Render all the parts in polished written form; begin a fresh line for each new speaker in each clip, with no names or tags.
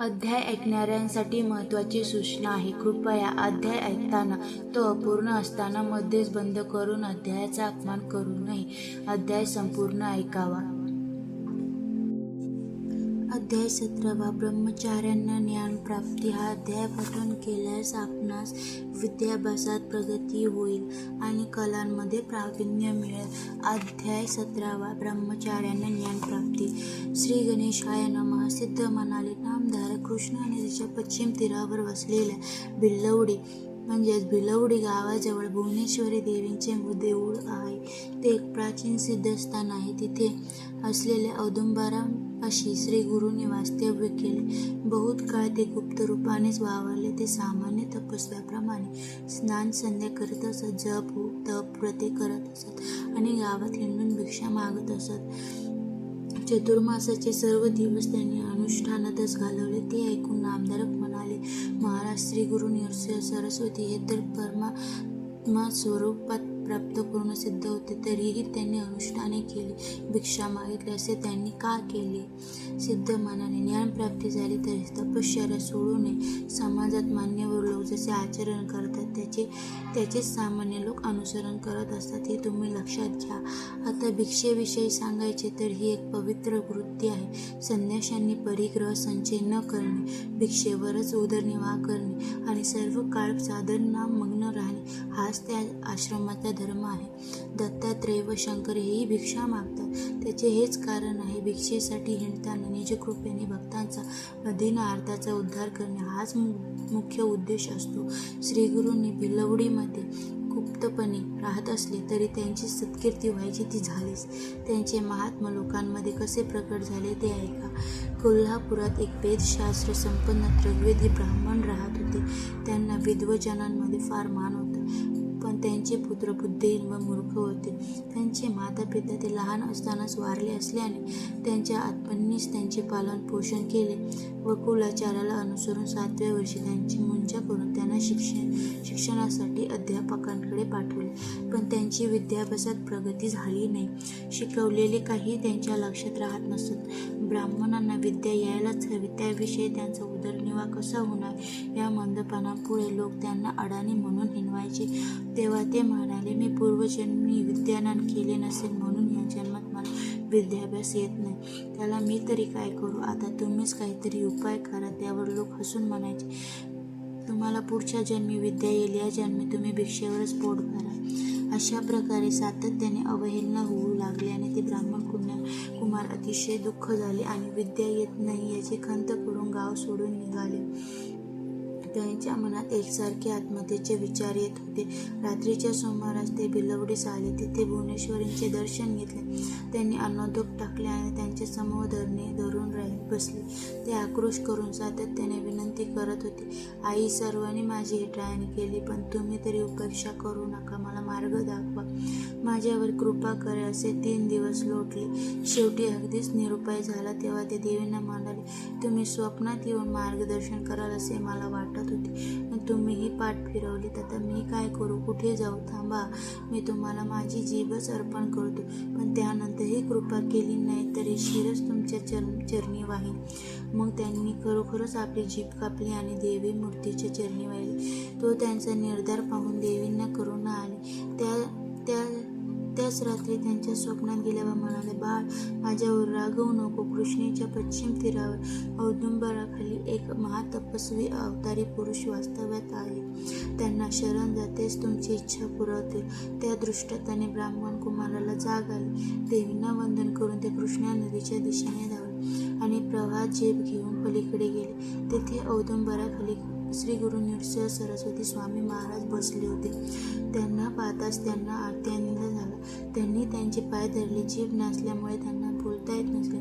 अध्याय ऐकणाऱ्यांसाठी महत्त्वाची सूचना आहे. कृपया अध्याय ऐकताना तो अपूर्ण असताना मध्येच बंद करून अध्यायाचा अपमान करू नये. अध्याय संपूर्ण ऐकावा. अध्याय 17 ब्रह्मचार्यांना ज्ञानप्राप्ती. हा अध्याय पठण केल्यास आपणास विद्याभ्यासात प्रगती होईल आणि कलांमध्ये प्रावीण्य मिळेल. अध्याय 17 ब्रह्मचार्यांना ज्ञानप्राप्ती. श्री गणेशाय नमः. सिद्ध म्हणाले, नामधारक कृष्णा नदीच्या पश्चिम तीरावर वसलेल्या भिलवडी गावाजवळ भुवनेश्वरी देवींचे देऊळ आहे. ते एक प्राचीन सिद्धस्थान आहे. तिथे असलेल्या औदुंबरापाशी श्री गुरूंनी वास्तव्य केले. बहुत काळ ते गुप्त रूपानेच वावरले. ते सामान्य तपस्व्याप्रमाणे स्नान संध्या करत असत, जप तप व्रते करत असत आणि गावात हिंडून भिक्षा मागत असत. चतुर्मासाचे सर्व दिवस त्यांनी अनुष्ठानातच घालवले. ते ऐकून नामधारक म्हणाले, महाराज, श्री गुरु नृसिंह सरस्वती हे तर परमात्मा स्वरूपात प्राप्त करून सिद्ध होते, तरीही त्यांनी अनुष्ठाने केली, भिक्षा मागितली. असे त्यांनी का केले? सिद्ध म्हणाले, ज्ञानप्राप्ती झाली तरी तपश्चर्या सोडू नये. समाजात मान्यवर लोक जसे आचरण करतात त्याचे सामान्य लोक अनुसरण करत असतात, हे तुम्ही लक्षात घ्या. आता भिक्षेविषयी सांगायचे तर ही एक पवित्र वृत्ती आहे. संन्याशांनी परिग्रह संचय न करणे, भिक्षेवरच उदरनिर्वाह करणे आणि सर्व काळ साधनामग्न राहणे हाच त्या आश्रमाचा धर्म आहे. दत्तात्रेय व शंकर हेही भिक्षा मागतात. त्याचे हेच कारण आहे. भिक्षेसाठी हिंडताना निजकृपेने भक्तांचा अधीनार्थाचा उद्धार करणे हाच मुख्य उद्देश असतो. श्रीगुरूंनी भिलवडीमध्ये गुप्तपणे राहत असले तरी त्यांची सत्कीर्ती व्हायची ती झालीच. त्यांचे महात्मा लोकांमध्ये कसे प्रकट झाले ते ऐका. कोल्हापुरात एक वेदशास्त्र संपन्न त्रिवेदी ब्राह्मण राहत होते. त्यांना विद्वजनांमध्ये फार मान होता, पण त्यांचे पुत्र बुद्धिहीन व मूर्ख होते. त्यांचे मातापिता ते लहान असतानाच वारले असल्याने त्यांच्या आत्मनीच त्यांचे पालन पोषण केले व कुलाचाराला अनुसरून 7व्या वर्षी त्यांची मुंजा करून त्यांना शिक्षणासाठी अध्यापकांकडे पाठवले. पण त्यांची विद्याभ्यासात प्रगती झाली नाही. शिकवलेले काही त्यांच्या लक्षात राहत नसत. ब्राह्मणांना विद्या यायलाच हवी, त्याविषयी त्यांचा उदरनिर्वाह कसा होणार या मंदपणापुढे लोक त्यांना अडाणी म्हणून हिणवायचे. तेव्हा ते म्हणाले, मी पूर्वजन्मी विद्यादान केले नसेल म्हणून या जन्मात मला विद्याभ्यास येत नाही. त्याला मी तरी काय करू? आता तुम्हीच काहीतरी उपाय करा. त्यावर लोक हसून म्हणायचे, तुम्हाला पुढच्या जन्मी विद्या येईल, या जन्मी तुम्ही भिक्षेवरच पोट भरा. अशा प्रकारे सातत्याने अवहेलना होऊ लागली आणि ते ब्राह्मण कुमार अतिशय दुःख झाले आणि विद्या येत नाही याची खंत करून गाव सोडून निघाले. त्यांच्या मनात एकसारखे आत्महत्येचे विचार येत होते. रात्रीच्या सुमारास ते भिलवडीस आले. तिथे भुवनेश्वरींचे दर्शन घेतले. त्यांनी अन्नोदक टाकले आणि त्यांचे समूह धरून बसले. ते आक्रोश करून सातत्याने विनंती करत होते, आई, सर्वांनी माझी हेटाळणी केली, पण तुम्ही तरी उपेक्षा करू नका, मला मार्ग दाखवा, माझ्यावर कृपा करा. असे 3 दिवस लोटले. शेवटी अगदीच निरुपाय झाला. तेव्हा ते देवींना म्हणाले, तुम्ही स्वप्नात येऊन मार्गदर्शन कराल असे मला वाटत होते, तुम्हीही पाठ फिरवली. आता मी काय करू? कुठे जाऊ? थांबा, मी तुम्हाला माझी जीभच अर्पण करतो, पण त्यानंतरही कृपा केली नाही तरी शिरच तुमच्या चरणी वाहीन. मग त्यांनी खरोखरच आपली जीभ कापली आणि देवी मूर्तीच्या चरणी वाहिली. तो त्यांचा निर्धार पाहून देवींना करुणा आली. त्याच रात्री त्यांच्या स्वप्नात गेल्यावर म्हणाले, बाळ, माझ्यावर रागवू नको. कृष्णेच्या पश्चिम तीरावर औदुंबराखाली एक महातपस्वी अवतारी पुरुष वास्तव्यात आहे. त्यांना शरण जातेच तुमची इच्छा पुरवतील. त्या दृष्टांताने ब्राह्मण कुमाराला जाग आली. देवींना वंदन करून ते कृष्णा नदीच्या दिशेने धावले आणि प्रवाहात झेप घेऊन पलीकडे गेले. तेथे औदुंबराखाली श्री गुरु नृसिंह सरस्वती स्वामी महाराज बसले होते. त्यांना पाहताच त्यांना अत्यानंद झाला. त्यांनी त्यांचे पाय धरले. जीभ नसल्यामुळे त्यांना बोलता येत नसले,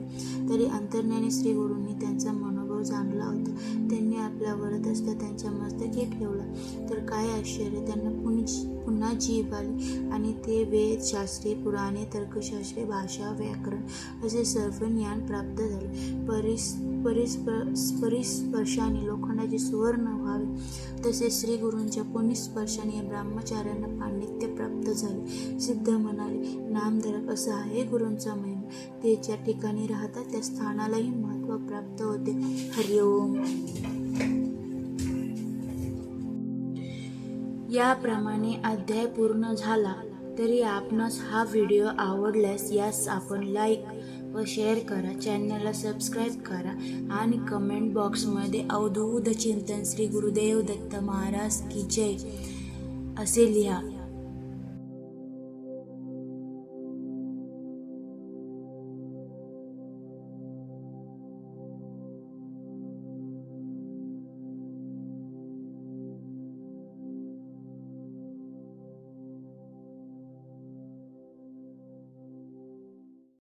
तरी अंतर्ज्ञानी श्री गुरूंनी त्यांचा मनोभाव जाणला होता. त्यांनी आपला वरद हस्त त्यांच्या मस्तकी ठेवला. तर काय आश्चर्य, त्यांना पुन्हा जीभ आली आणि ते वेद, शास्त्रे, पुराणे, तर्कशास्त्रे, भाषा, व्याकरण असे सर्व ज्ञान प्राप्त झाले. परिस्पर्शाने लोखंडाचे सुवर्ण व्हावे तसे श्री गुरूंच्या पुण्यस्पर्शाने ब्रह्मचार्यांना पांडित्य प्राप्त झाले. सिद्ध म्हणाले, नामधारक असा आहे गुरूंचा महिमा. ते ज्या ठिकाणी राहतात त्या स्थानालाही महत्त्व प्राप्त होते. हरिओम. याप्रमाणे अध्याय पूर्ण झाला. तरी आपणास हा व्हिडिओ आवडल्यास यास आपण लाईक व शेअर करा, चॅनलला सबस्क्राईब करा आणि कमेंट बॉक्समध्ये अवधूत चिंतन श्री गुरुदेव दत्त महाराज की जय असे लिहा.